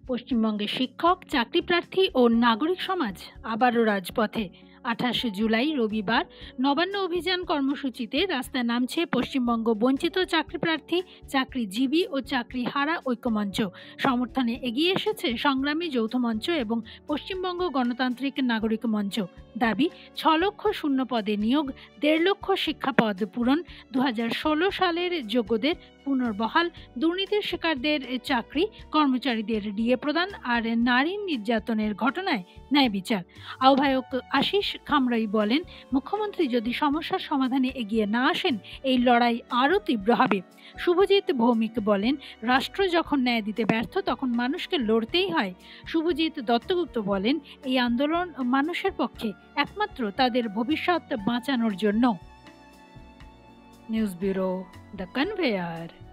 পশ্চিমবঙ্গের শিক্ষক, চাকরিপ্রার্থী ও নাগরিক সমাজ আবারও রাজপথে। 28 জুলাই রবিবার নবান্ন অভিযান কর্মসূচিতে রাস্তায় নামছে পশ্চিমবঙ্গ বঞ্চিত চাকরিপ্রার্থী, চাকরিজীবী ও চাকরিহারা ঐক্যমঞ্চ। সমর্থনে এগিয়ে এসেছে সংগ্রামী যৌথ মঞ্চ এবং পশ্চিমবঙ্গ গণতান্ত্রিক নাগরিক মঞ্চ। দাবি 6 লক্ষ শূন্য পদে নিয়োগ, 1.5 লক্ষ শিক্ষাপদ পূরণ, 2016 সালের যোগ্যদের পুনর্বহাল, দুর্নীতির শিকারদের চাকরি, কর্মচারীদের ডিএ প্রদান আর নারী নির্যাতনের ঘটনায় ন্যায় বিচার। আহ্বায়ক আশিস খামরাই বলেন, মুখ্যমন্ত্রী যদি সমস্যার সমাধানে এগিয়ে না আসেন এই লড়াই আরও তীব্র হবে। শুভজিৎ ভৌমিক বলেন, রাষ্ট্র যখন ন্যায় দিতে ব্যর্থ তখন মানুষকে লড়তেই হয়। শুভজিৎ দত্তগুপ্ত বলেন, এই আন্দোলন মানুষের পক্ষে, একমাত্র তাদের ভবিষ্যৎ বাঁচানোর জন্য। News bureau, the conveyor.